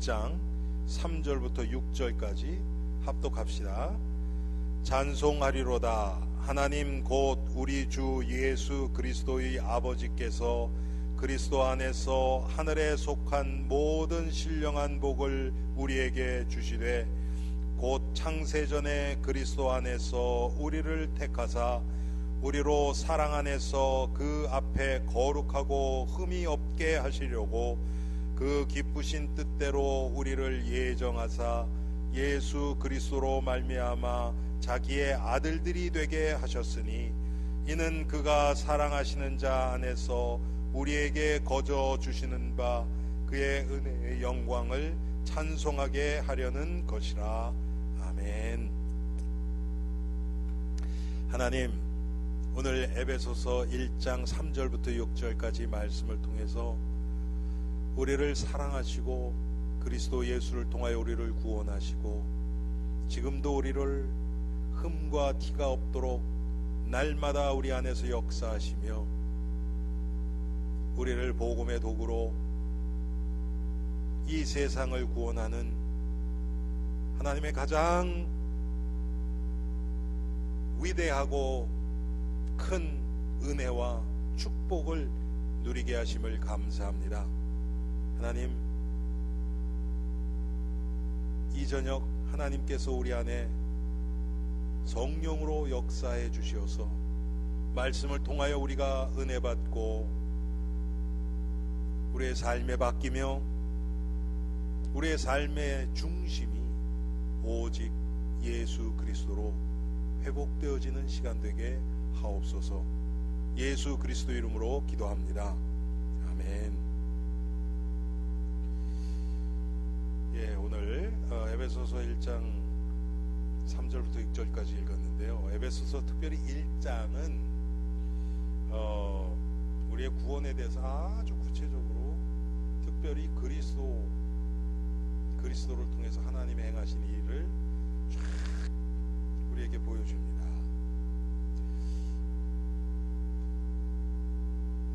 1장 3절부터 6절까지 합독합시다. 찬송하리로다. 하나님 곧 우리 주 예수 그리스도의 아버지께서 그리스도 안에서 하늘에 속한 모든 신령한 복을 우리에게 주시되 곧 창세전에 그리스도 안에서 우리를 택하사 우리로 사랑 안에서 그 앞에 거룩하고 흠이 없게 하시려고 그 기쁘신 뜻대로 우리를 예정하사 예수 그리스도로 말미암아 자기의 아들들이 되게 하셨으니 이는 그가 사랑하시는 자 안에서 우리에게 거저 주시는 바 그의 은혜의 영광을 찬송하게 하려는 것이라. 아멘. 하나님, 오늘 에베소서 1장 3절부터 6절까지 말씀을 통해서 우리를 사랑하시고 그리스도 예수를 통하여 우리를 구원하시고 지금도 우리를 흠과 티가 없도록 날마다 우리 안에서 역사하시며 우리를 복음의 도구로 이 세상을 구원하는 하나님의 가장 위대하고 큰 은혜와 축복을 누리게 하심을 감사합니다. 하나님, 이 저녁 하나님께서 우리 안에 성령으로 역사해 주시어서 말씀을 통하여 우리가 은혜 받고 우리의 삶에 바뀌며 우리의 삶의 중심이 오직 예수 그리스도로 회복되어지는 시간 되게 하옵소서. 예수 그리스도 이름으로 기도합니다. 아멘. 오늘 에베소서 1장 3절부터 6절까지 읽었는데요. 에베소서 특별히 1장은 우리의 구원에 대해서 아주 구체적으로 특별히 그리스도를 통해서 하나님이 행하신 일을 쫙 우리에게 보여줍니다.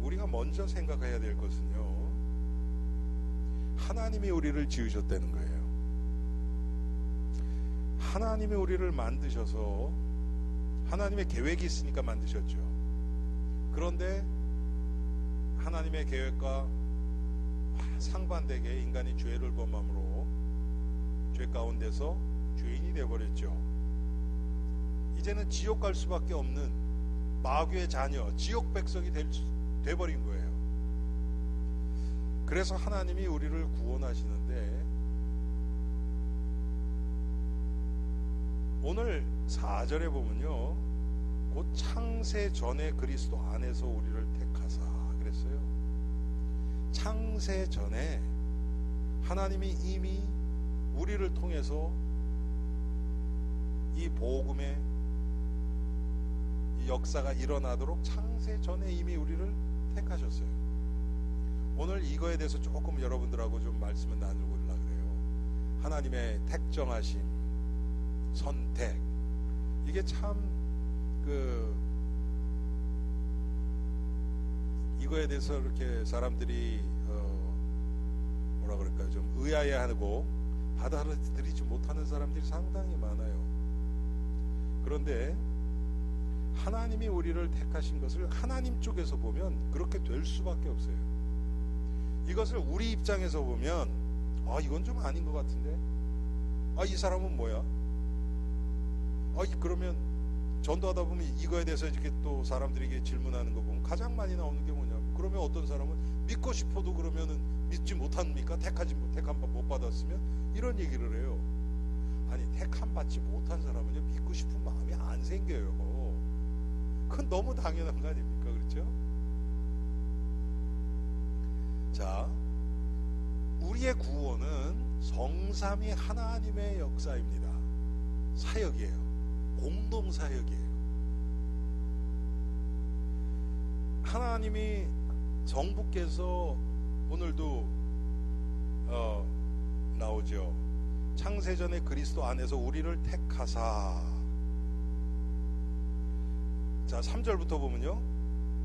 우리가 먼저 생각해야 될 것은요, 하나님이 우리를 지으셨다는 거예요. 하나님이 우리를 만드셔서 하나님의 계획이 있으니까 만드셨죠. 그런데 하나님의 계획과 상반되게 인간이 죄를 범함으로 죄 가운데서 죄인이 되어버렸죠. 이제는 지옥 갈 수밖에 없는 마귀의 자녀, 지옥 백성이 돼버린 거예요. 그래서 하나님이 우리를 구원하시는데 오늘 4절에 보면요, 곧 창세 전에 그리스도 안에서 우리를 택하사 그랬어요. 창세 전에 하나님이 이미 우리를 통해서 이 복음의 이 역사가 일어나도록 창세 전에 이미 우리를 택하셨어요. 오늘 이거에 대해서 조금 여러분들하고 좀 말씀을 나누고 있으려고 그래요. 하나님의 택정하심, 선택, 이게 참 이거에 대해서 이렇게 사람들이 뭐라 그럴까요? 좀 의아해하고 받아들이지 못하는 사람들이 상당히 많아요. 그런데 하나님이 우리를 택하신 것을 하나님 쪽에서 보면 그렇게 될 수밖에 없어요. 이것을 우리 입장에서 보면 이건 좀 아닌 것 같은데, 이 사람은 뭐야? 그러면 전도하다 보면 이거에 대해서 이렇게 또 사람들에게 질문하는 거 보면 가장 많이 나오는 게 뭐냐면, 그러면 어떤 사람은 믿고 싶어도 그러면은 믿지 못합니까? 택함 못 받았으면 이런 얘기를 해요. 아니, 택함 받지 못한 사람은요, 믿고 싶은 마음이 안 생겨요. 그건 너무 당연한 거 아닙니까? 그렇죠? 자, 우리의 구원은 성삼위 하나님의 역사입니다. 사역이에요. 공동 사역이에요. 하나님이 정부께서 오늘도 나오죠. 창세전에 그리스도 안에서 우리를 택하사. 자, 3절부터 보면요,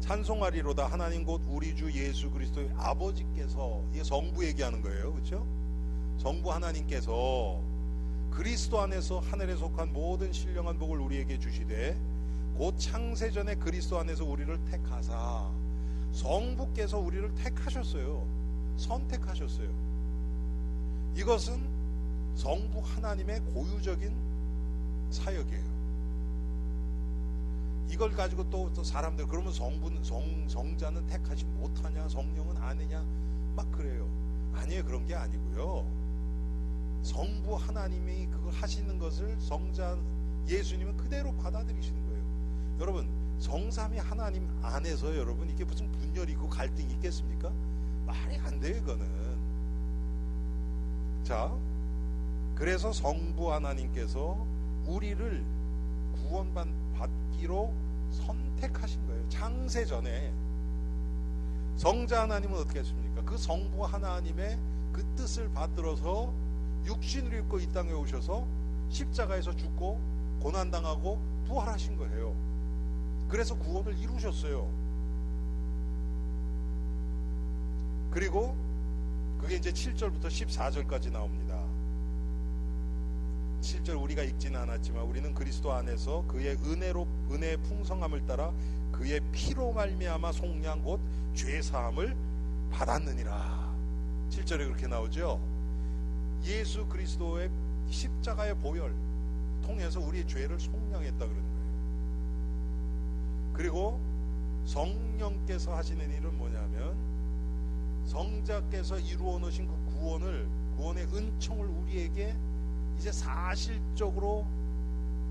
찬송하리로다. 하나님 곧 우리 주 예수 그리스도의 아버지께서, 이게 성부 얘기하는 거예요. 그렇죠? 성부 하나님께서 그리스도 안에서 하늘에 속한 모든 신령한 복을 우리에게 주시되 곧 창세전에 그리스도 안에서 우리를 택하사 성부께서 우리를 택하셨어요. 선택하셨어요. 이것은 성부 하나님의 고유적인 사역이에요. 이걸 가지고 또 사람들 그러면 성자는 택하지 못하냐, 성령은 아니냐 막 그래요. 아니에요. 그런 게 아니고요. 성부 하나님이 그걸 하시는 것을 성자 예수님은 그대로 받아들이시는 거예요. 여러분, 성삼위 하나님 안에서 여러분 이게 무슨 분열이 있고 갈등이 있겠습니까? 말이 안 돼요, 이거는. 자, 그래서 성부 하나님께서 우리를 구원받기로 선택하신 거예요. 창세 전에. 성자 하나님은 어떻게 했습니까? 그 성부 하나님의 그 뜻을 받들어서 육신을 입고 이 땅에 오셔서 십자가에서 죽고 고난당하고 부활하신 거예요. 그래서 구원을 이루셨어요. 그리고 그게 이제 7절부터 14절까지 나옵니다. 7절 우리가 읽지는 않았지만 우리는 그리스도 안에서 그의 은혜의 풍성함을 따라 그의 피로 말미암아 속량 곧 죄사함을 받았느니라. 7절에 그렇게 나오죠. 예수 그리스도의 십자가의 보혈 통해서 우리의 죄를 속량했다 그러는 거예요. 그리고 성령께서 하시는 일은 뭐냐면 성자께서 이루어 놓으신 그 구원의 은총을 우리에게 이제 사실적으로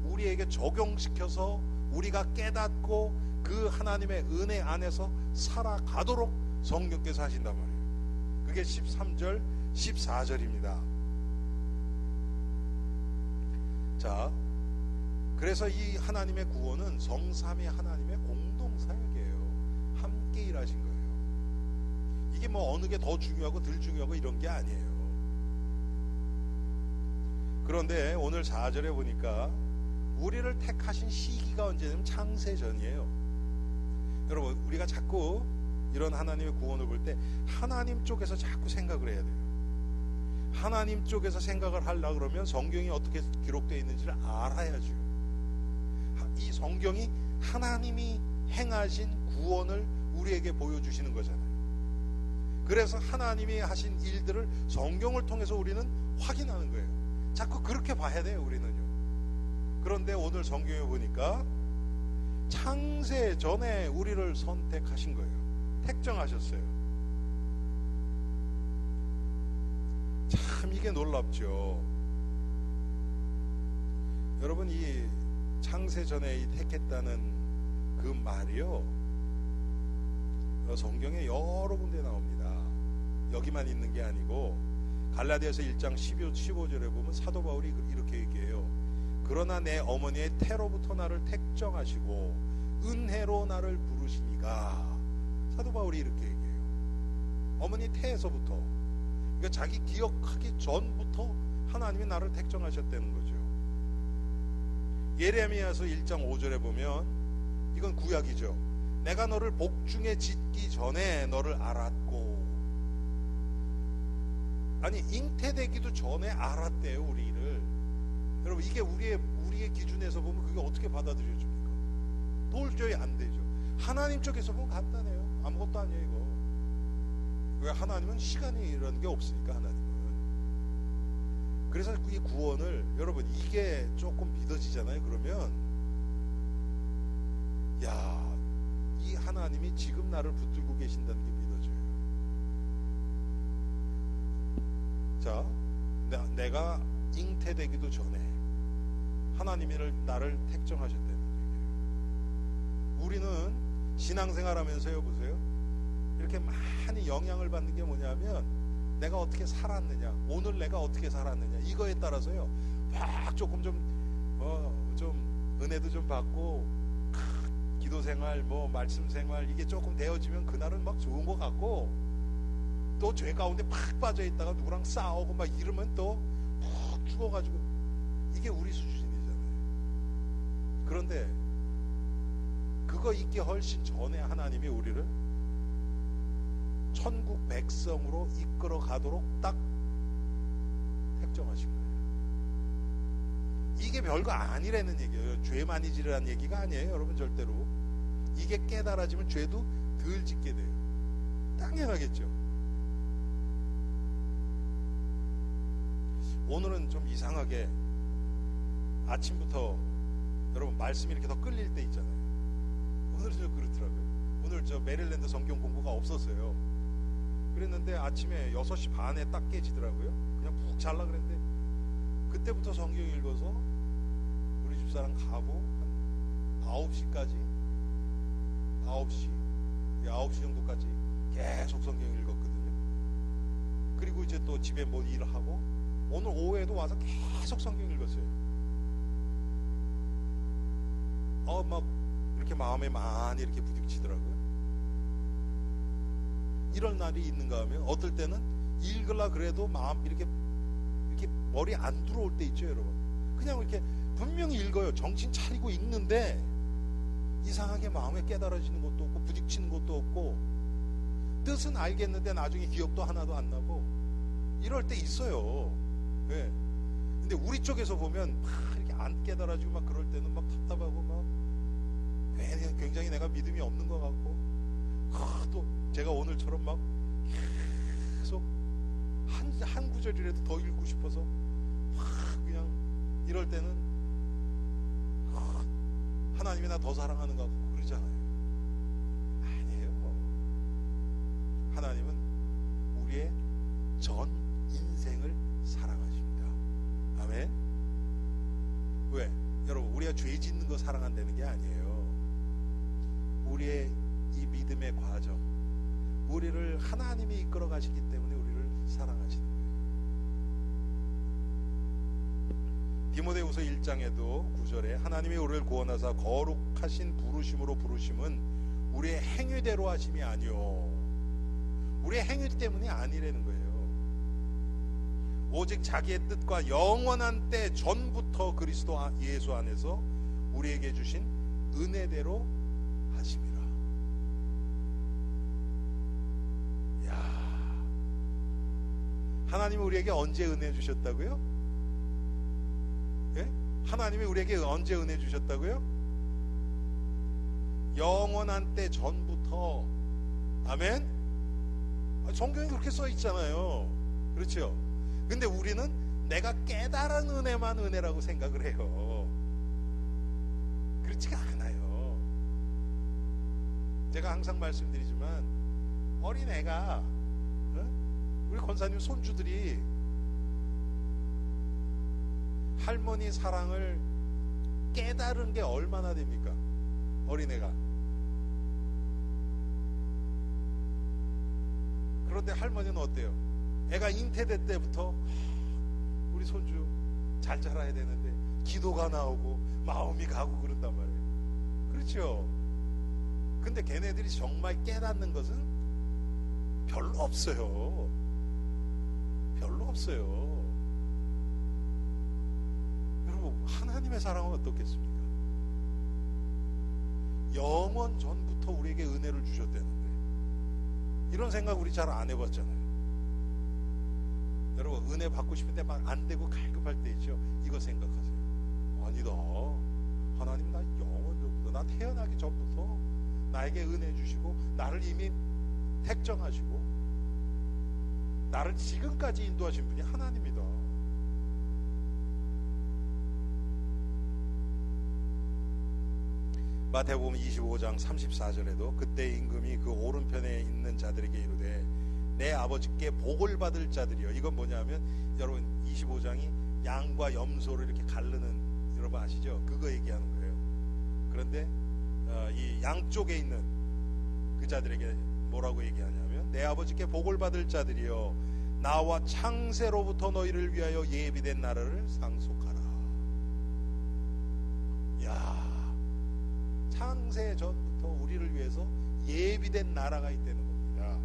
우리에게 적용시켜서 우리가 깨닫고 그 하나님의 은혜 안에서 살아가도록 성령께서 하신단 말이에요. 그게 13절 14절입니다. 자, 그래서 이 하나님의 구원은 성삼위 하나님의 공동사역이에요. 함께 일하신 거예요. 이게 뭐 어느 게 더 중요하고 덜 중요하고 이런 게 아니에요. 그런데 오늘 4절에 보니까 우리를 택하신 시기가 언제냐면 창세전이에요. 여러분, 우리가 자꾸 이런 하나님의 구원을 볼 때 하나님 쪽에서 자꾸 생각을 해야 돼요. 하나님 쪽에서 생각을 하려고 그러면 성경이 어떻게 기록되어 있는지를 알아야죠. 이 성경이 하나님이 행하신 구원을 우리에게 보여주시는 거잖아요. 그래서 하나님이 하신 일들을 성경을 통해서 우리는 확인하는 거예요. 자꾸 그렇게 봐야 돼요, 우리는요. 그런데 오늘 성경에 보니까 창세 전에 우리를 선택하신 거예요. 택정하셨어요. 참 이게 놀랍죠. 여러분, 이 창세 전에 이 택했다는 그 말이요, 성경에 여러 군데 나옵니다. 여기만 있는 게 아니고 갈라디아서 1장 15절에 보면 사도 바울이 이렇게 얘기해요. 그러나 내 어머니의 태로부터 나를 택정하시고 은혜로 나를 부르시니가. 사도 바울이 이렇게 얘기해요. 어머니 태에서부터, 그러니까 자기 기억하기 전부터 하나님이 나를 택정하셨다는 거죠. 예레미야서 1장 5절에 보면, 이건 구약이죠. 내가 너를 복중에 짓기 전에 너를 알았고, 아니 잉태되기도 전에 알았대요, 우리를. 여러분, 이게 우리의 기준에서 보면 그게 어떻게 받아들여집니까? 도저히 안 되죠. 하나님 쪽에서 보면 간단해요. 아무것도 아니에요, 이거. 왜? 하나님은 시간이라는 게 없으니까, 하나님은. 그래서 이 구원을, 여러분, 이게 조금 믿어지잖아요. 그러면 야, 이 하나님이 지금 나를 붙들고 계신다는 게 믿어져요. 자, 내가 잉태되기도 전에 하나님이 나를 택정하셨다는 얘기예요. 우리는 신앙생활하면서요, 보세요, 이렇게 많이 영향을 받는 게 뭐냐면 내가 어떻게 살았느냐, 오늘 내가 어떻게 살았느냐, 이거에 따라서요 막 조금 좀 은혜도 좀 받고 기도생활, 말씀생활 이게 조금 되어지면 그날은 막 좋은 것 같고, 또 죄 가운데 팍 빠져 있다가 누구랑 싸우고 막 이러면 또 푹 죽어가지고, 이게 우리 수준이잖아요. 그런데 그거 있기 훨씬 전에 하나님이 우리를 천국 백성으로 이끌어 가도록 딱 이게 별거 아니라는 얘기예요. 죄 많이 지르라는 얘기가 아니에요, 여러분. 절대로. 이게 깨달아지면 죄도 덜 짓게 돼요. 당연하겠죠. 오늘은 좀 이상하게 아침부터 여러분 말씀이 이렇게 더 끌릴 때 있잖아요. 오늘은 좀 그렇더라고요. 오늘 저 메릴랜드 성경 공부가 없었어요. 그랬는데 아침에 6시 반에 딱 깨지더라고요. 그냥 푹 잘라 그랬는데 그때부터 성경 읽어서 우리 집사람 가고 한 9시까지 9시 정도까지 계속 성경 읽었거든요. 그리고 이제 또 집에 뭐 일을 하고 오늘 오후에도 와서 계속 성경 읽었어요. 막 이렇게 마음에 많이 이렇게 부딪히더라고요. 이런 날이 있는가 하면 어떨 때는 읽으려 그래도 마음 이렇게 머리 안 들어올 때 있죠, 여러분. 그냥 이렇게 분명히 읽어요. 정신 차리고 읽는데 이상하게 마음에 깨달아지는 것도 없고 부딪히는 것도 없고 뜻은 알겠는데 나중에 기억도 하나도 안 나고 이럴 때 있어요. 네. 근데 우리 쪽에서 보면 막 이렇게 안 깨달아지고 막 그럴 때는 막 답답하고 막 굉장히 내가 믿음이 없는 것 같고 또 제가 오늘처럼 막 계속 한 구절이라도 더 읽고 싶어서 막 그냥 이럴 때는 하나님이 나 더 사랑하는 것 같고 그러잖아요. 아니에요. 하나님은 우리의 전 인생을 사랑하십니다. 아멘. 왜? 여러분, 우리가 죄 짓는 거 사랑한다는 게 아니에요. 우리의 이 믿음의 과정, 우리를 하나님이 이끌어 가시기 때문에 우리를 사랑하시는 거예요. 디모데후서 1장에도 9절에 하나님이 우리를 구원하사 거룩하신 부르심으로 부르심은 우리의 행위대로 하심이 아니요, 우리의 행위 때문이 아니라는 거예요. 오직 자기의 뜻과 영원한 때 전부터 그리스도 예수 안에서 우리에게 주신 은혜대로 하심이라. 야, 하나님이 우리에게 언제 은혜 주셨다고요? 예? 하나님이 우리에게 언제 은혜 주셨다고요? 영원한 때 전부터. 아멘? 성경에 그렇게 써 있잖아요. 그렇죠? 근데 우리는 내가 깨달은 은혜만 은혜라고 생각을 해요. 그렇지가 않아요. 제가 항상 말씀드리지만 어린애가 우리 권사님 손주들이 할머니 사랑을 깨달은 게 얼마나 됩니까? 어린애가. 그런데 할머니는 어때요? 애가 잉태될 때부터 우리 손주 잘 자라야 되는데 기도가 나오고 마음이 가고 그런단 말이에요. 그렇죠? 근데 걔네들이 정말 깨닫는 것은 별로 없어요. 별로 없어요. 여러분, 하나님의 사랑은 어떻겠습니까? 영원 전부터 우리에게 은혜를 주셨다는데 이런 생각 우리 잘 안 해봤잖아요. 여러분, 은혜 받고 싶은데 막 안 되고 갈급할 때 있죠. 이거 생각하세요. 아니다, 하나님 나 영원 전부터, 나 태어나기 전부터 나에게 은혜 주시고 나를 이미 택정하시고 나를 지금까지 인도하신 분이 하나님이다. 마태복음 25장 34절에도 그때 임금이 그 오른편에 있는 자들에게 이르되 내 아버지께 복을 받을 자들이여. 이건 뭐냐면 여러분 25장이 양과 염소를 이렇게 가르는, 여러분 아시죠? 그거 얘기하는 거예요. 그런데 이 양쪽에 있는 그 자들에게 뭐라고 얘기하냐면 내 아버지께 복을 받을 자들이여 나와 창세로부터 너희를 위하여 예비된 나라를 상속하라. 야, 창세 전부터 우리를 위해서 예비된 나라가 있다는 겁니다.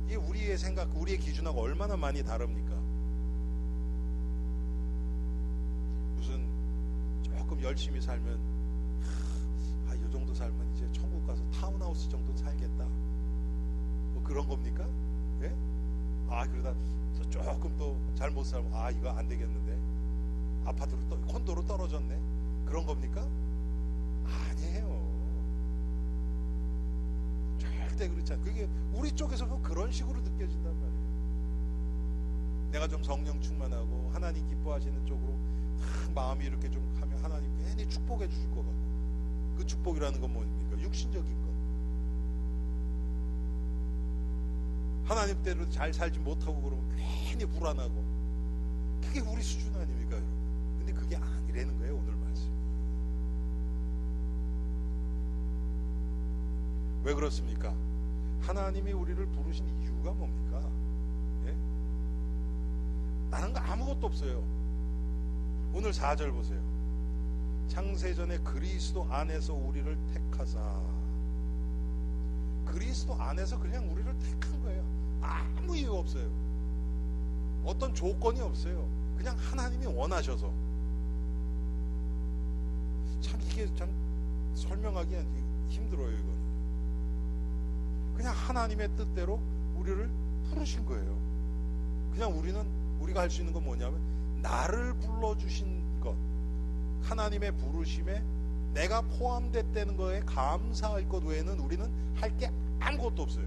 이게 우리의 생각, 우리의 기준하고 얼마나 많이 다릅니까? 무슨 조금 열심히 살면 이 정도 살면 이제 천국 가서 타운하우스 정도 살겠다, 뭐 그런 겁니까? 예? 그러다 조금 또 잘못 살면 이거 안 되겠는데 아파트로 콘도로 떨어졌네, 그런 겁니까? 아니에요. 절대 그렇지 않아요. 그게 우리 쪽에서 보면 그런 식으로 느껴진단 말이에요. 내가 좀 성령 충만하고 하나님 기뻐하시는 쪽으로 마음이 이렇게 좀 하면 하나님 괜히 축복해 주실 것 같고, 그 축복이라는 건 뭡니까? 육신적인 것. 하나님대로 잘 살지 못하고 그러면 괜히 불안하고, 그게 우리 수준 아닙니까, 여러분? 근데 그게 아니라는 거예요, 오늘 말씀. 왜 그렇습니까? 하나님이 우리를 부르신 이유가 뭡니까? 예? 다른 거 아무것도 없어요. 오늘 4절 보세요. 창세전에 그리스도 안에서 우리를 택하사. 그리스도 안에서 그냥 우리를 택한 거예요. 아무 이유 없어요. 어떤 조건이 없어요. 그냥 하나님이 원하셔서. 참 이게 참 설명하기 힘들어요, 이거는. 그냥 하나님의 뜻대로 우리를 부르신 거예요. 그냥 우리가 할 수 있는 건 뭐냐면, 나를 불러주신 것, 하나님의 부르심에 내가 포함됐다는 거에 감사할 것 외에는 우리는 할 게 아무것도 없어요.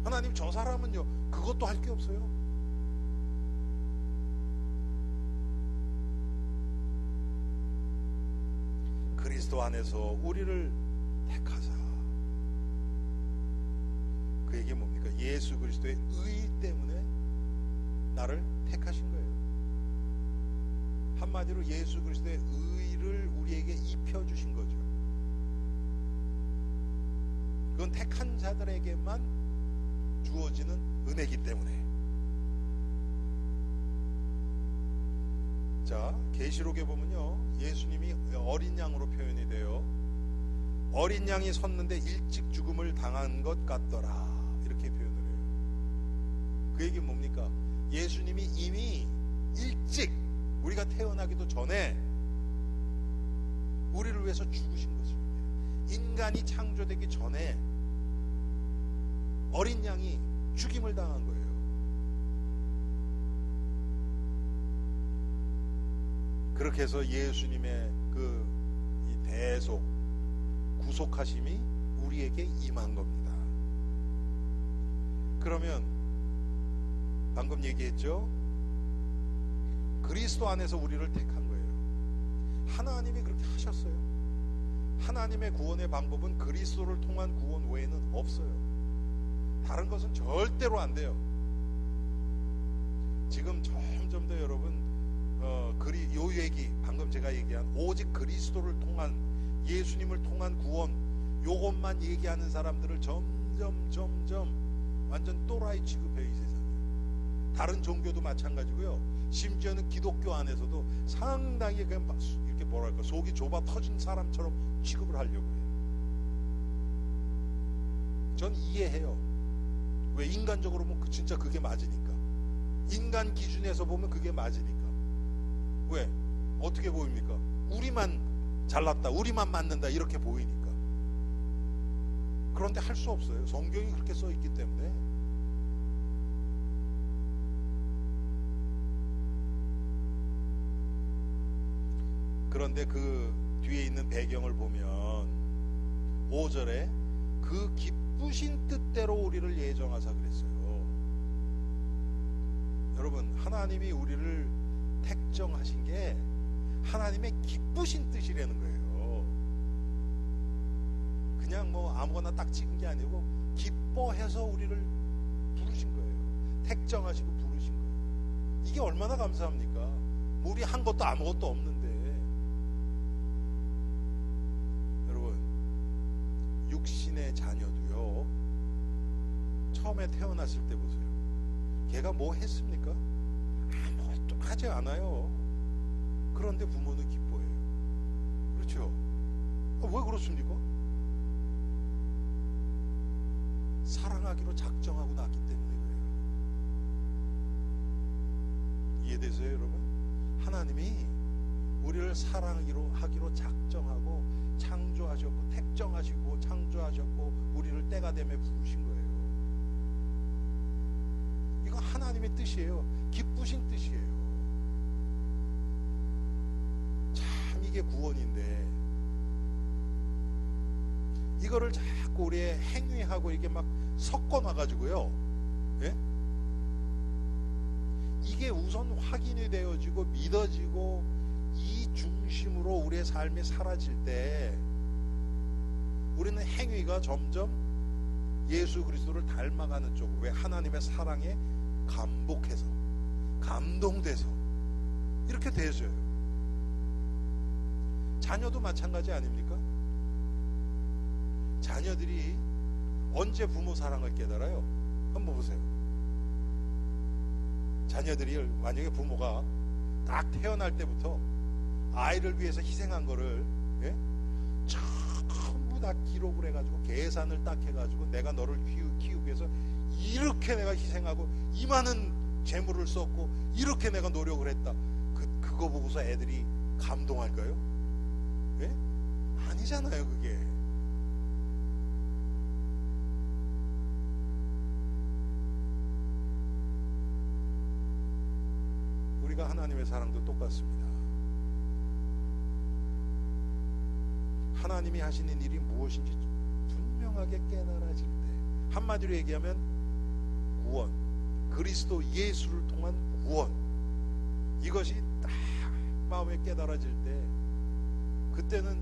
하나님, 저 사람은요, 그것도 할 게 없어요. 그리스도 안에서 우리를 택하사. 그 얘기 뭡니까? 예수 그리스도의 의 때문에 나를 택하신 거예요. 한마디로 예수 그리스도의 의를 우리에게 입혀주신 거죠. 그건 택한 자들에게만 주어지는 은혜이기 때문에. 자, 계시록에 보면요, 예수님이 어린 양으로 표현이 돼요. 어린 양이 섰는데 일찍 죽음을 당한 것 같더라, 이렇게 표현을 해요. 그 얘기는 뭡니까? 예수님이 이미 일찍, 우리가 태어나기도 전에 우리를 위해서 죽으신 것입니다. 인간이 창조되기 전에 어린 양이 죽임을 당한 거예요. 그렇게 해서 예수님의 이 대속, 구속하심이 우리에게 임한 겁니다. 그러면 방금 얘기했죠? 그리스도 안에서 우리를 택한 거예요. 하나님이 그렇게 하셨어요. 하나님의 구원의 방법은 그리스도를 통한 구원 외에는 없어요. 다른 것은 절대로 안 돼요. 지금 점점 더 여러분 요 얘기, 방금 제가 얘기한 오직 그리스도를 통한, 예수님을 통한 구원, 요것만 얘기하는 사람들을 점점 완전 또라이 취급해요, 이 세상에. 다른 종교도 마찬가지고요. 심지어는 기독교 안에서도 상당히 그냥 이렇게 뭐랄까, 속이 좁아 터진 사람처럼 취급을 하려고 해요. 전 이해해요. 왜? 인간적으로 보면 진짜 그게 맞으니까. 인간 기준에서 보면 그게 맞으니까. 왜? 어떻게 보입니까? 우리만 잘났다, 우리만 맞는다, 이렇게 보이니까. 그런데 할 수 없어요. 성경이 그렇게 써 있기 때문에. 그런데 그 뒤에 있는 배경을 보면 5절에 그 기쁘신 뜻대로 우리를 예정하사 그랬어요. 여러분, 하나님이 우리를 택정하신 게 하나님의 기쁘신 뜻이라는 거예요. 그냥 뭐 아무거나 딱 찍은 게 아니고 기뻐해서 우리를 부르신 거예요. 택정하시고 부르신 거예요. 이게 얼마나 감사합니까? 우리 한 것도 아무것도 없는데. 여러분, 육신의 자녀도요, 처음에 태어났을 때 보세요. 걔가 뭐 했습니까? 아무것도 하지 않아요. 그런데 부모는 기뻐해요. 그렇죠? 왜 그렇습니까? 사랑하기로 작정하고 낳기 때문에 그래요. 이해되세요, 여러분? 하나님이 우리를 사랑하기로 작정하고 창조하셨고, 택정하시고 창조하셨고, 우리를 때가 되매 부르신 거예요. 이거 하나님의 뜻이에요. 기쁘신 뜻이에요. 이게 구원인데 이거를 자꾸 우리의 행위하고 이게 막 섞어놔가지고요. 예? 이게 우선 확인이 되어지고 믿어지고 이 중심으로 우리의 삶이 사라질 때 우리는 행위가 점점 예수 그리스도를 닮아가는 쪽으로, 왜 하나님의 사랑에 감복해서 감동돼서 이렇게 되어져요. 자녀도 마찬가지 아닙니까? 자녀들이 언제 부모 사랑을 깨달아요? 한번 보세요. 자녀들이 만약에 부모가 딱 태어날 때부터 아이를 위해서 희생한 거를, 예? 전부 다 기록을 해가지고 계산을 딱 해가지고 내가 너를 키우기 위해서 이렇게 내가 희생하고 이 많은 재물을 썼고 이렇게 내가 노력을 했다. 그거 보고서 애들이 감동할까요? 예? 아니잖아요, 그게. 우리가 하나님의 사랑도 똑같습니다. 하나님이 하시는 일이 무엇인지 분명하게 깨달아질 때, 한마디로 얘기하면 구원, 그리스도 예수를 통한 구원, 이것이 딱 마음에 깨달아질 때, 그때는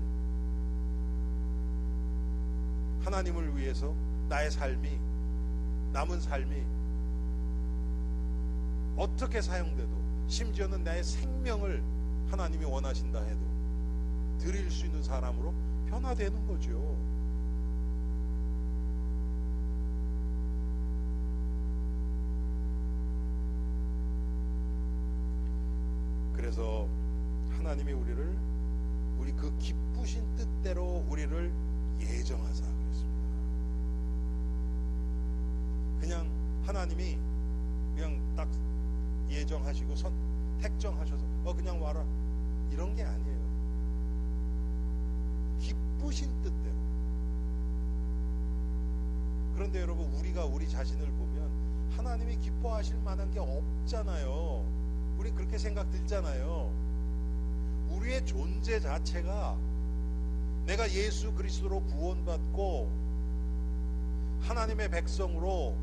하나님을 위해서 나의 삶이, 남은 삶이 어떻게 사용돼도, 심지어는 나의 생명을 하나님이 원하신다 해도 드릴 수 있는 사람으로 변화되는 거죠. 그래서 하나님이 우리 그 기쁘신 뜻대로 우리를 예정하사 그랬습니다. 그냥 하나님이 그냥 딱 예정하시고 택정하셔서 그냥 와라 이런 게 아니에요. 기쁘신 뜻대로. 그런데 여러분, 우리가 우리 자신을 보면 하나님이 기뻐하실 만한 게 없잖아요. 우리 그렇게 생각 들잖아요. 우리의 존재 자체가 내가 예수 그리스도로 구원받고 하나님의 백성으로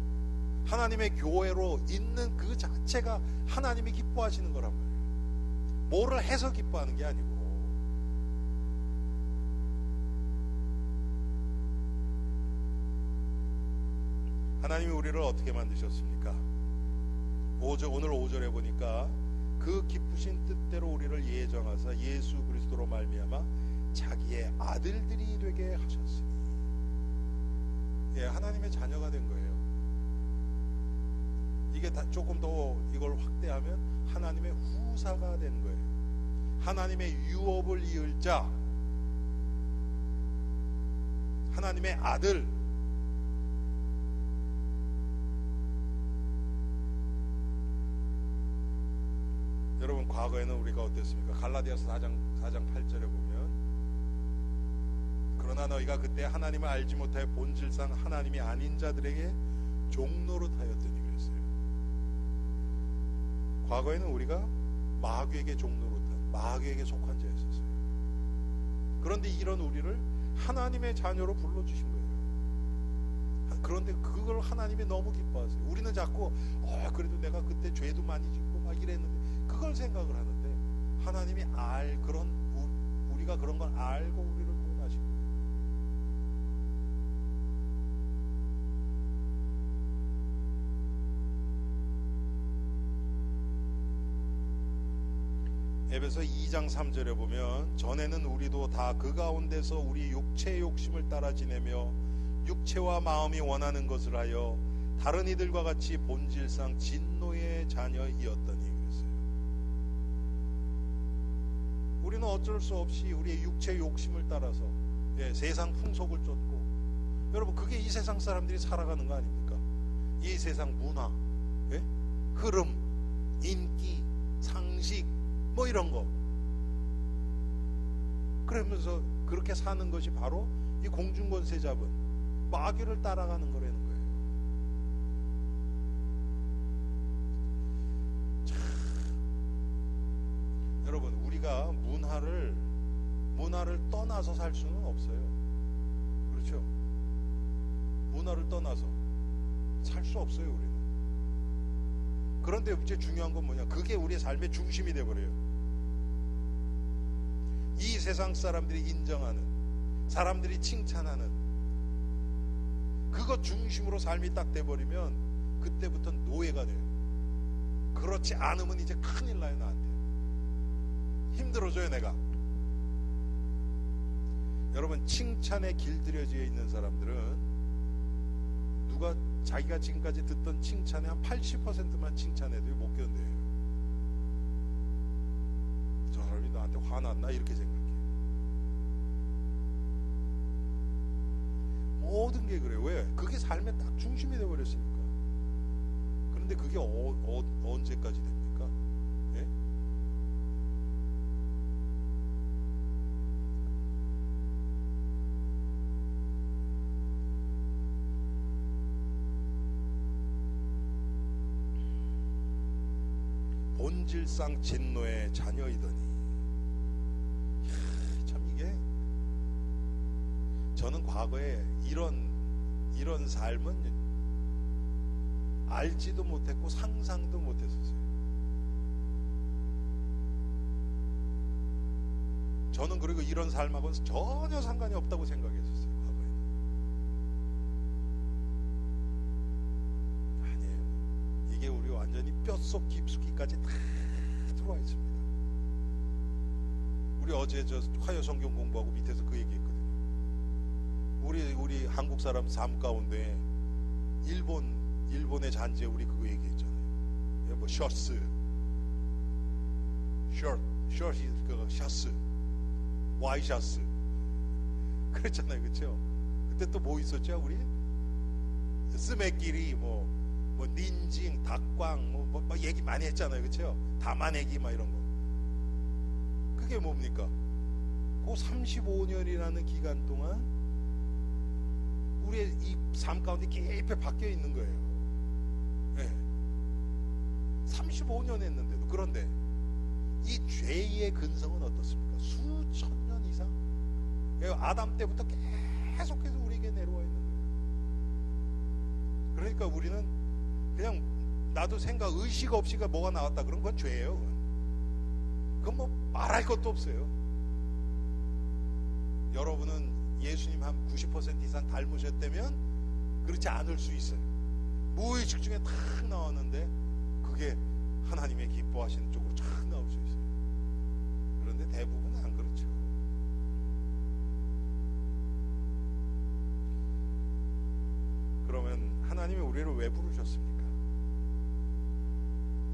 하나님의 교회로 있는 그 자체가 하나님이 기뻐하시는 거란 말이에요. 뭐를 해서 기뻐하는 게 아니고. 하나님이 우리를 어떻게 만드셨습니까? 오늘 5절에 보니까 그 기쁘신 뜻대로 우리를 예정하사 예수 그리스도로 말미암아 자기의 아들들이 되게 하셨으니. 예, 하나님의 자녀가 된 거예요. 이게 조금 더 이걸 확대하면 하나님의 후사가 된 거예요. 하나님의 유업을 이을 자, 하나님의 아들. 여러분, 과거에는 우리가 어땠습니까? 갈라디아서 4장 8절에 보면, 그러나 너희가 그때 하나님을 알지 못하여 본질상 하나님이 아닌 자들에게 종노릇하였더니 그랬어요. 과거에는 우리가 마귀에게 종노릇한, 마귀에게 속한 자였었어요. 그런데 이런 우리를 하나님의 자녀로 불러주신 거예요. 그런데 그걸 하나님이 너무 기뻐하세요. 우리는 자꾸 그래도 내가 그때 죄도 많이 짓고 막 이랬는데, 그걸 생각을 하는데, 하나님이 우리가 그런 걸 알고 우리를 구원하신 거예요. 에베소 2장 3절에 보면, 전에는 우리도 다 그 가운데서 우리 육체의 욕심을 따라 지내며 육체와 마음이 원하는 것을 하여 다른 이들과 같이 본질상 진노의 자녀이었더니 그랬어요. 우리는 어쩔 수 없이 우리의 육체의 욕심을 따라서 세상 풍속을 쫓고, 여러분, 그게 이 세상 사람들이 살아가는 거 아닙니까? 이 세상 문화, 흐름, 인기, 상식, 뭐 이런 거. 그러면서 그렇게 사는 것이 바로 이 공중권세 잡은 마귀를 따라가는 거라는 거예요. 자, 여러분, 우리가 문화를 문화를 떠나서 살 수는 없어요. 그렇죠? 문화를 떠나서 살 수 없어요, 우리는. 그런데 이제 중요한 건 뭐냐? 그게 우리의 삶의 중심이 돼버려요. 이 세상 사람들이 인정하는, 사람들이 칭찬하는 그것 중심으로 삶이 딱 돼버리면 그때부터 노예가 돼요. 그렇지 않으면 이제 큰일 나요. 나한테 힘들어져요, 내가. 여러분, 칭찬에 길들여져 있는 사람들은 누가 자기가 지금까지 듣던 칭찬의 한 80%만 칭찬해도 못 견뎌요. 저 사람이 나한테 화났나 이렇게 생각해요. 모든 게 그래요. 왜? 그게 삶의 딱 중심이 되어버렸으니까. 그런데 그게 언제까지 됩니까? 예? 본질상 진노의 자녀이더니. 참 이게, 저는 과거에 이런 삶은 알지도 못했고 상상도 못했었어요. 저는 그리고 이런 삶하고는 전혀 상관이 없다고 생각했었어요, 과거에는. 아니에요. 이게 우리 완전히 뼛속 깊숙이까지 다 들어와 있습니다. 우리 어제 저 화요 성경 공부하고 밑에서 그 얘기했거든요. 우리 한국 사람 삶 가운데 일본의 잔재 우리 그거 얘기했잖아요. 뭐 셔츠, 그 셔츠, 와이셔츠 그랬잖아요, 그렇죠? 그때 또 뭐 있었죠, 우리? 스매끼리 뭐 닌징, 닭광 뭐 얘기 많이 했잖아요, 그렇죠? 다마내기 막 이런 거. 그게 뭡니까? 그 35년이라는 기간 동안 우리의 이 삶 가운데 깊이 박혀 있는 거예요. 네. 35년 했는데도. 그런데 이 죄의 근성은 어떻습니까? 수천 년 이상 아담 때부터 계속해서 우리에게 내려와 있는 거예요. 그러니까 우리는 그냥 나도 의식 없이가 뭐가 나왔다 그런 건 죄예요. 그건 뭐 말할 것도 없어요. 여러분은 예수님 한 90% 이상 닮으셨다면 그렇지 않을 수 있어요. 무의식 중에 탁 나왔는데 그게 하나님의 기뻐하시는 쪽으로 쫙 나올 수 있어요. 그런데 대부분은 안 그렇죠. 그러면 하나님이 우리를 왜 부르셨습니까?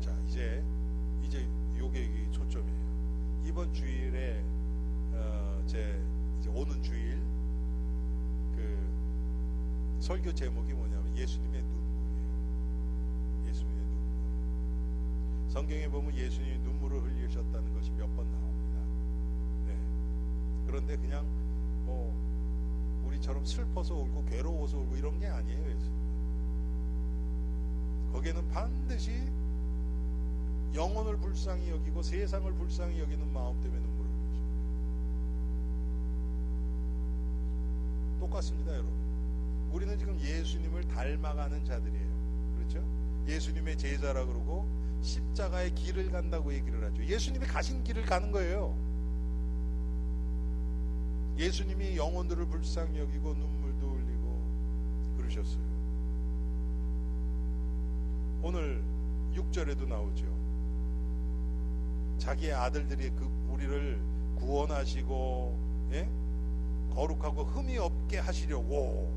자, 이제 요게 초점이에요. 이번 주일에 이제 오는 주일 그 설교 제목이 뭐냐면 예수님의 눈물이에요. 예수님의 눈물. 성경에 보면 예수님이 눈물을 흘리셨다는 것이 몇 번 나옵니다. 네. 그런데 그냥 뭐 우리처럼 슬퍼서 울고 괴로워서 울고 이런 게 아니에요. 예수님은. 거기에는 반드시 영혼을 불쌍히 여기고 세상을 불쌍히 여기는 마음 때문에 눈물을 흘리십니다. 똑같습니다, 여러분. 우리는 지금 예수님을 닮아가는 자들이에요. 그렇죠? 예수님의 제자라 그러고 십자가의 길을 간다고 얘기를 하죠. 예수님이 가신 길을 가는 거예요. 예수님이 영혼들을 불쌍히 여기고 눈물도 흘리고 그러셨어요. 오늘 6절에도 나오죠. 자기의 아들들이 우리를 구원하시고, 예? 거룩하고 흠이 없게 하시려고.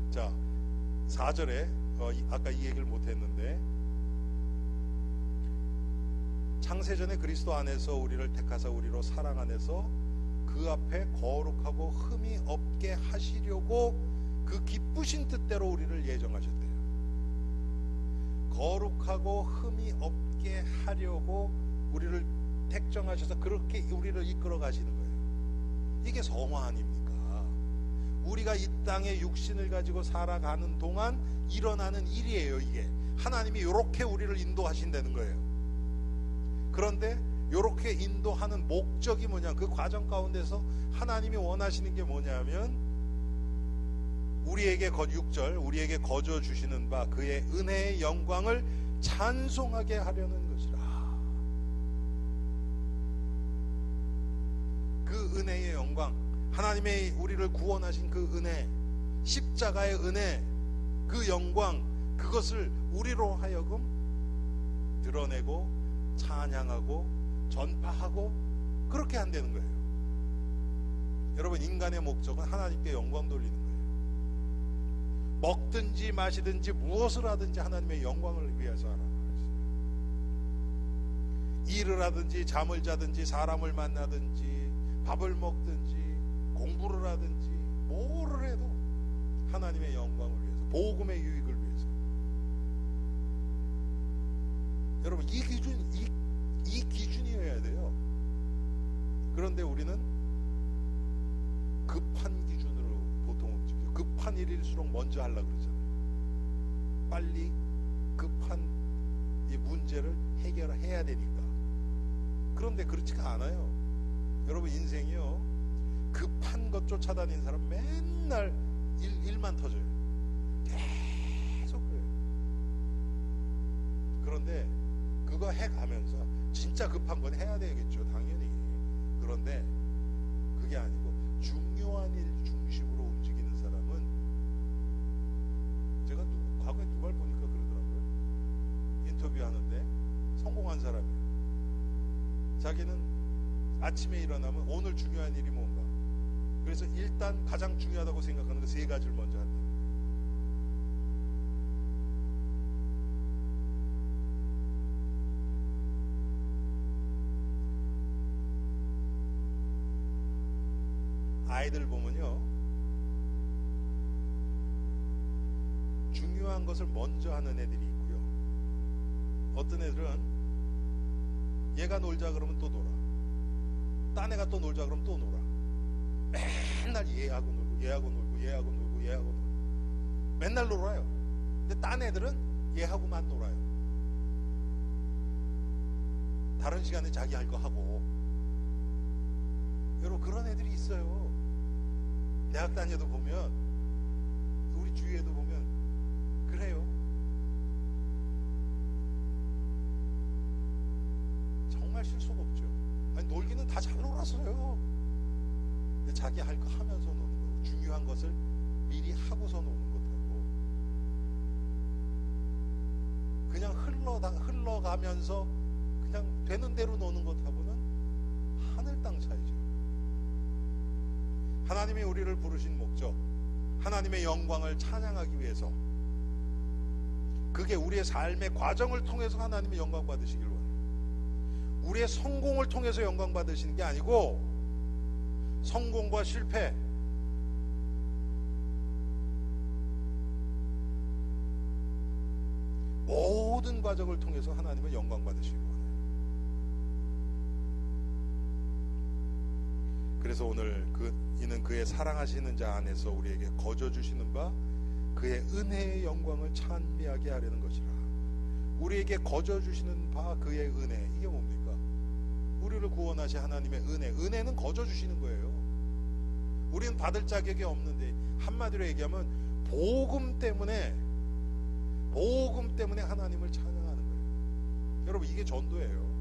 자, 4절에 아까 이 얘기를 못했는데, 창세전에 그리스도 안에서 우리를 택하사 우리로 사랑 안에서 그 앞에 거룩하고 흠이 없게 하시려고 그 기쁘신 뜻대로 우리를 예정하셨대요. 거룩하고 흠이 없게 하려고 우리를 택정하셔서 그렇게 우리를 이끌어 가시는 거예요. 이게 성화 아닙니까? 우리가 이 땅에 육신을 가지고 살아가는 동안 일어나는 일이에요. 이게 하나님이 이렇게 우리를 인도하신다는 거예요. 그런데 이렇게 인도하는 목적이 뭐냐, 그 과정 가운데서 하나님이 원하시는 게 뭐냐면 우리에게 6절 우리에게 거저 주시는 바 그의 은혜의 영광을 찬송하게 하려는 것이라. 그 은혜의 영광, 하나님의 우리를 구원하신 그 은혜, 십자가의 은혜, 그 영광, 그것을 우리로 하여금 드러내고 찬양하고 전파하고 그렇게 한다는 거예요. 여러분, 인간의 목적은 하나님께 영광 돌리는 거예요. 먹든지 마시든지 무엇을 하든지 하나님의 영광을 위해서 하라는 거예요. 일을 하든지 잠을 자든지 사람을 만나든지 밥을 먹든지 공부를 하든지 뭐를 해도 하나님의 영광을 위해서, 복음의 유익을 위해서. 여러분, 이 기준이어야 돼요. 그런데 우리는 급한 기준으로 보통 움직여요. 급한 일일수록 먼저 하려고 그러잖아요. 빨리 급한 이 문제를 해결해야 되니까. 그런데 그렇지가 않아요. 여러분, 인생이요, 급한 것 쫓아다니는 사람 맨날 일만 터져요. 계속 그래요. 그런데 그거 해가면서 진짜 급한 건 해야 되겠죠, 당연히. 그런데 그게 아니고 중요한 일 중심으로 움직이는 사람은, 제가 과거에 누가 보니까 그러더라고요. 인터뷰하는데 성공한 사람이에요. 자기는 아침에 일어나면 오늘 중요한 일이 뭔가, 그래서 일단 가장 중요하다고 생각하는 그 3가지를 먼저 한다. 아이들 보면요, 중요한 것을 먼저 하는 애들이 있고요. 어떤 애들은 얘가 놀자 그러면 또 놀아. 딴 애가 또 놀자 그러면 또 놀아. 맨날 얘하고 놀고 얘하고 놀고 얘하고 놀고 얘하고 놀고 맨날 놀아요. 근데 딴 애들은 얘하고만 놀아요. 다른 시간에 자기 할 거 하고. 여러분, 그런 애들이 있어요. 대학 다녀도 보면, 우리 주위에도 보면 그래요. 정말 쉴 수가 없죠. 아니, 놀기는 다 잘 놀았어요. 근데 자기 할 거 하면서 노는 거고, 중요한 것을 미리 하고서 노는 것하고, 그냥 흘러가면서 그냥 되는 대로 노는 것하고는 하늘 땅 차이죠. 하나님이 우리를 부르신 목적, 하나님의 영광을 찬양하기 위해서, 그게 우리의 삶의 과정을 통해서 하나님의 영광 받으시길 원해요. 우리의 성공을 통해서 영광 받으시는 게 아니고, 성공과 실패, 모든 과정을 통해서 하나님의 영광 받으시길 원해요. 그래서 오늘 이는 그의 사랑하시는 자 안에서 우리에게 거저 주시는 바 그의 은혜의 영광을 찬미하게 하려는 것이라. 우리에게 거저 주시는 바 그의 은혜, 이게 뭡니까? 우리를 구원하신 하나님의 은혜. 은혜는 거저 주시는 거예요. 우리는 받을 자격이 없는데, 한마디로 얘기하면 복음 때문에 하나님을 찬양하는 거예요. 여러분, 이게 전도예요.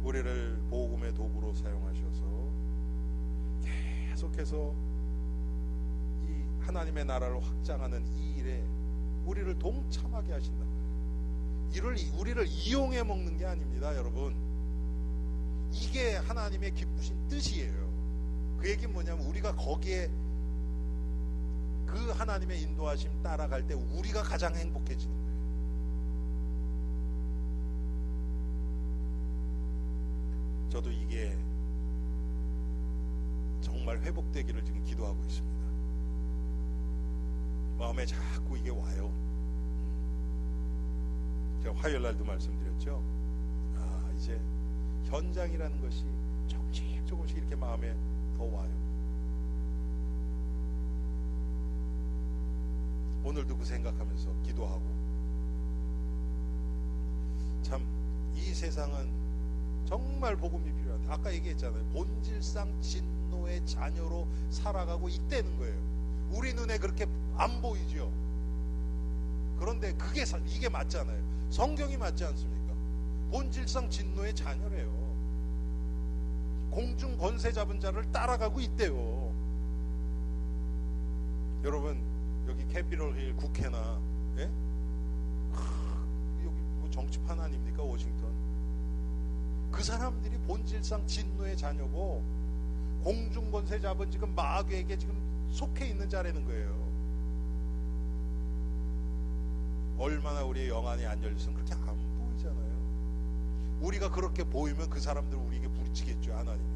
우리를 복음의 도구로 사용하셔서 계속해서 이 하나님의 나라를 확장하는 이 일에 우리를 동참하게 하신단 말이에요. 우리를 이용해 먹는 게 아닙니다, 여러분. 이게 하나님의 기쁘신 뜻이에요. 그 얘기는 뭐냐면, 우리가 거기에 그 하나님의 인도하심 따라갈 때 우리가 가장 행복해지는 거예요. 저도 이게 정말 회복되기를 지금 기도하고 있습니다. 마음에 자꾸 이게 와요. 제가 화요일 날도 말씀드렸죠. 이제 현장이라는 것이 조금씩 이렇게 마음에 더 와요. 오늘도 그 생각하면서 기도하고, 참 이 세상은 정말 복음이 필요한데, 아까 얘기했잖아요. 본질상 진노의 자녀로 살아가고 있다는 거예요. 우리 눈에 그렇게 안 보이죠. 그런데 이게 맞잖아요. 성경이 맞지 않습니까? 본질상 진노의 자녀래요. 공중 권세 잡은 자를 따라가고 있대요. 여러분, 여기 캐피털 힐 국회나, 예? 여기 뭐 정치판 아닙니까? 워싱턴. 그 사람들이 본질상 진노의 자녀고 공중 권세 잡은 지금 마귀에게 지금 속해 있는 자라는 거예요. 얼마나 우리의 영안이 안 열렸으면 그렇게 안 보이잖아요. 우리가 그렇게 보이면 그 사람들 우리에게 부르치겠죠, 하나님이.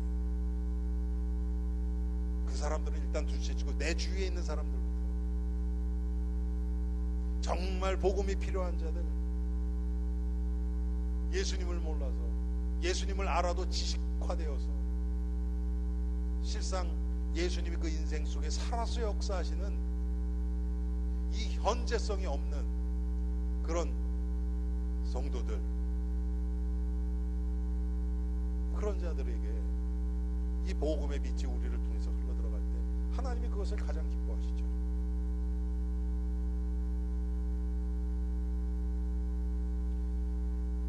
그 사람들은 일단 둘째치고 내 주위에 있는 사람들부터, 정말 복음이 필요한 자들, 예수님을 몰라서, 예수님을 알아도 지식화되어서 실상 예수님이 그 인생 속에 살아서 역사하시는 이 현재성이 없는 그런 성도들, 그런 자들에게 이 복음의 빛이 우리를 통해서 흘러들어갈 때 하나님이 그것을 가장 기뻐하시죠.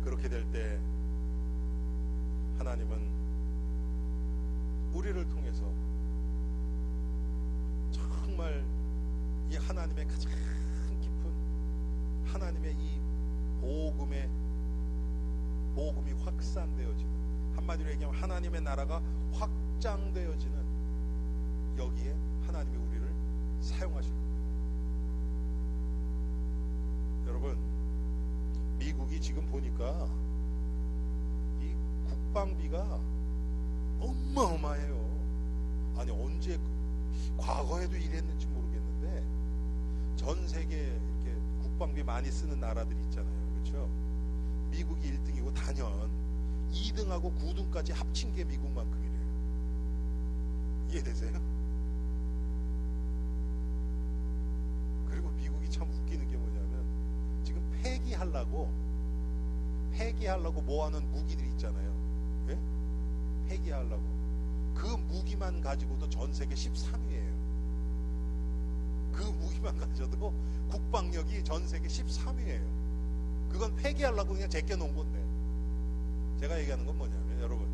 그렇게 될 때 하나님은 우리를 통해서 정말 이 하나님의 가장 깊은 하나님의 이 복음이 확산되어지는, 한마디로 얘기하면 하나님의 나라가 확장되어지는, 여기에 하나님이 우리를 사용하실 겁니다. 여러분, 미국이 지금 보니까 이 국방비가 어마어마해요. 아니, 언제, 과거에도 이랬는지 모르겠는데 전 세계 이렇게 국방비 많이 쓰는 나라들이 있잖아요. 그렇죠? 미국이 1등이고 단연 2등하고 9등까지 합친 게 미국만큼이래요. 이해되세요? 그리고 미국이 참 웃기는 게 뭐냐면, 지금 폐기하려고 모아놓은 무기들 있잖아요. 예? 폐기하려고. 그 무기만 가지고도 전 세계 13위예요. 그 무기만 가져도 국방력이 전 세계 13위예요. 그건 폐기하려고 그냥 제껴놓은 건데, 제가 얘기하는 건 뭐냐면, 여러분,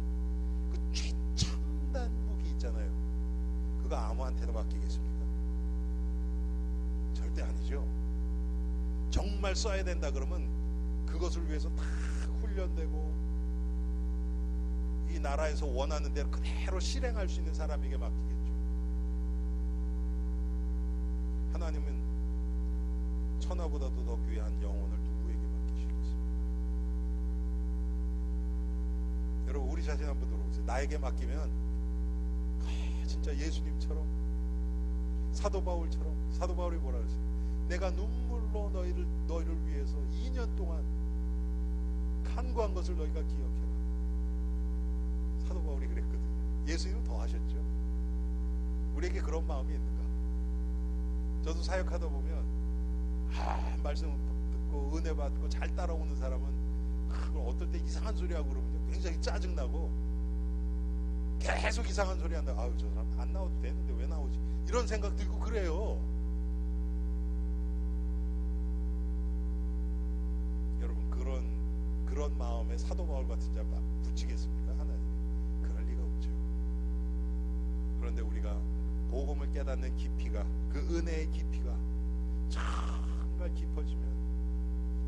그 최첨단 무기 있잖아요. 그거 아무한테나 맡기겠습니까? 절대 아니죠. 정말 써야 된다 그러면 그것을 위해서 다 훈련되고 이 나라에서 원하는 대로 그대로 실행할 수 있는 사람에게 맡기겠죠. 하나님은 천하보다도 더 귀한 영혼을 누구에게 맡기시겠습니까? 여러분, 우리 자신 한번 들어보세요. 나에게 맡기면 진짜 예수님처럼, 사도 바울이 뭐라 그랬어요? 내가 눈물로 너희를 위해서 2년 동안 간구한 것을 너희가 기억해라. 사도 바울이 그랬거든요. 예수님은 더 하셨죠. 우리에게 그런 마음이 있는가? 저도 사역하다 보면 말씀 듣고 은혜 받고 잘 따라오는 사람은 어떨 때 이상한 소리 하고 그러면 굉장히 짜증나고, 계속 이상한 소리 한다. 아유, 저 사람 안 나와도 되는데 왜 나오지? 이런 생각 들고 그래요. 여러분, 그런 마음에 사도 바울 같은 자 붙이겠습니까? 하나님? 그럴 리가 없죠. 그런데 우리가 복음을 깨닫는 깊이가, 그 은혜의 깊이가 정말 깊어지면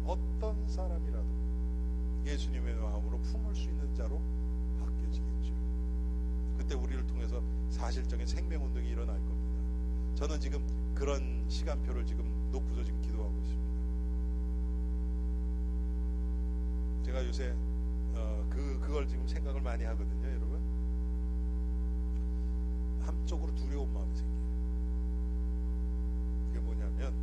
어떤 사람이라도 예수님의 마음으로 품을 수 있는 자로 바뀌어지겠죠. 그때 우리를 통해서 사실적인 생명운동이 일어날 겁니다. 저는 지금 그런 시간표를 지금 놓고서 지금 기도하고 있습니다. 제가 요새 그걸 지금 생각을 많이 하거든요. 여러분, 한쪽으로 두려운 마음이 생겨요. 그게 뭐냐면,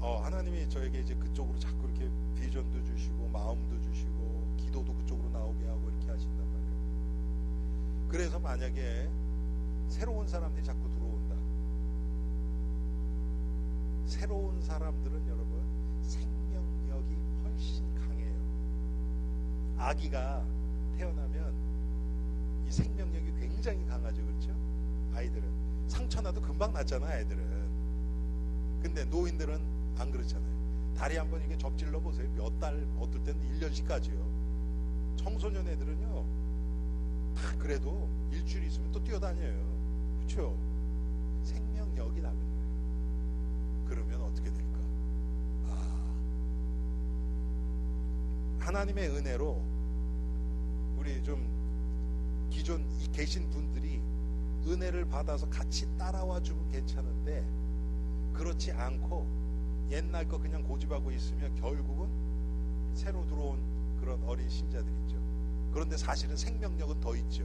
하나님이 저에게 이제 그쪽으로 자꾸 이렇게 비전도 주시고 마음도 주시고 기도도 그쪽으로 나오게 하고 이렇게 하신단 말이에요. 그래서 만약에 새로운 사람들이 자꾸 들어온다, 새로운 사람들은 여러분 생명력이 훨씬 강해요. 아기가 태어나면 이 생명력이 굉장히 강하죠. 그렇죠? 아이들은 상처나도 금방 낫잖아요. 아이들은. 근데 노인들은 안 그렇잖아요. 다리 한번 이렇게 접질러 보세요. 몇 달, 어떨 때는 1년씩 가지요. 청소년 애들은요 다 그래도 일주일 있으면 또 뛰어다녀요. 그렇죠? 생명력이 나는 거예요. 그러면 어떻게 될까? 하나님의 은혜로 우리 좀 기존 계신 분들이 은혜를 받아서 같이 따라와 주면 괜찮은데, 그렇지 않고 옛날 거 그냥 고집하고 있으면 결국은 새로 들어온 그런 어린 신자들 있죠. 그런데 사실은 생명력은 더 있죠.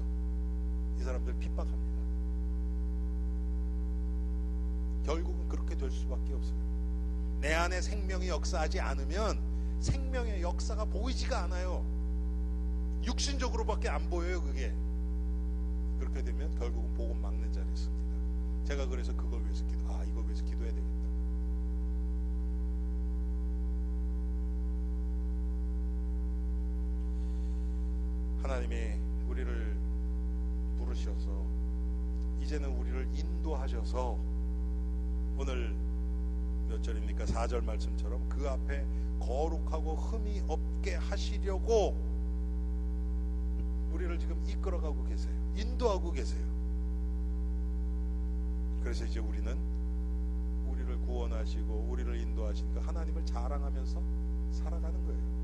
이 사람들 핍박합니다. 결국은 그렇게 될 수밖에 없어요. 내 안에 생명이 역사하지 않으면 생명의 역사가 보이지가 않아요. 육신적으로밖에 안 보여요. 그게 그렇게 되면 결국은 복음 막는 자리에 씁니다. 제가 그래서 그걸 위해서 이걸 위해서 기도해야 되겠다. 하나님이 우리를 부르셔서 이제는 우리를 인도하셔서 오늘 몇 절입니까? 4절 말씀처럼 그 앞에 거룩하고 흠이 없게 하시려고 우리를 지금 이끌어가고 계세요. 인도하고 계세요. 그래서 이제 우리는 우리를 구원하시고 우리를 인도하시니까 하나님을 자랑하면서 살아가는 거예요.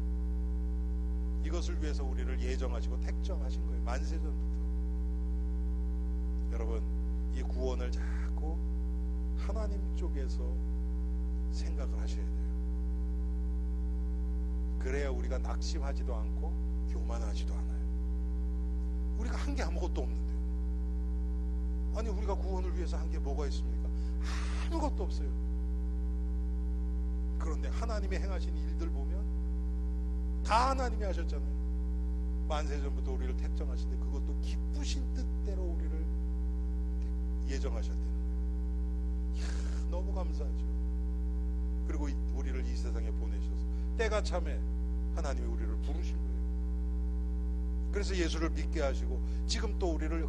이것을 위해서 우리를 예정하시고 택정하신 거예요. 만세전부터. 여러분, 이 구원을 자꾸 하나님 쪽에서 생각을 하셔야 돼요. 그래야 우리가 낙심하지도 않고 교만하지도 않아요. 우리가 한 게 아무것도 없는데요. 아니, 우리가 구원을 위해서 한 게 뭐가 있습니까? 아무것도 없어요. 그런데 하나님이 행하신 일들 보면 다 하나님이 하셨잖아요. 만세전부터 우리를 택정하신데 그것도 기쁘신 뜻대로 우리를 예정하셨다는 거예요. 이야, 너무 감사하죠. 그리고 우리를 이 세상에 보내셔서 때가 참에 하나님이 우리를 부르신 거예요. 그래서 예수를 믿게 하시고 지금 또 우리를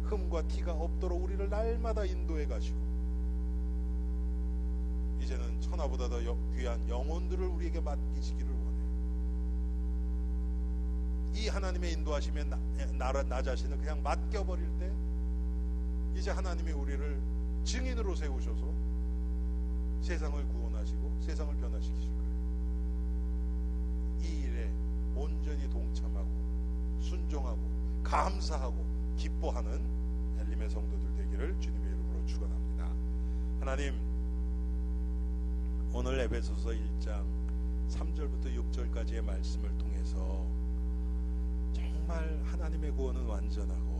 흠과 티가 없도록 우리를 날마다 인도해 가시고 이제는 천하보다 더 귀한 영혼들을 우리에게 맡기시기를 원해요. 이 하나님의 인도하심에 나 자신을 그냥 맡겨버릴 때 이제 하나님이 우리를 증인으로 세우셔서 세상을 구원하시고 세상을 변화시키실 거예요. 이 일에 온전히 동참하고 순종하고 감사하고 기뻐하는 엘림의 성도들 되기를 주님의 이름으로 축원합니다. 하나님, 오늘 에베소서 1장 3절부터 6절까지의 말씀을 통해서 정말 하나님의 구원은 완전하고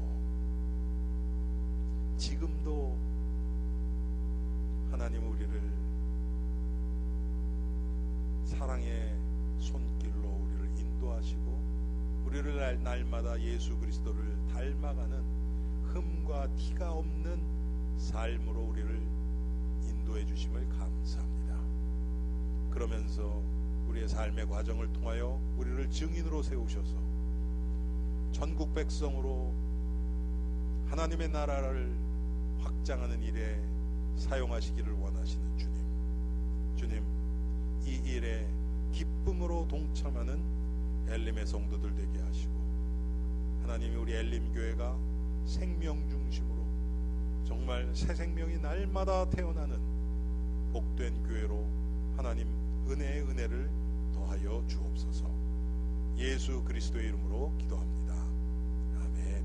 지금도 하나님은 우리를 사랑의 손길로 우리를 인도하시고 우리를 날마다 예수 그리스도를 닮아가는 흠과 티가 없는 삶으로 우리를 인도해 주심을 감사합니다. 그러면서 우리의 삶의 과정을 통하여 우리를 증인으로 세우셔서 전국 백성으로 하나님의 나라를 확장하는 일에 사용하시기를 원하시는 주님, 이 일에 기쁨으로 동참하는 엘림의 성도들 되게 하시고 하나님이 우리 엘림교회가 생명 중심으로 정말 새 생명이 날마다 태어나는 복된 교회로 하나님 은혜의 은혜를 더하여 주옵소서. 예수 그리스도의 이름으로 기도합니다. 아멘.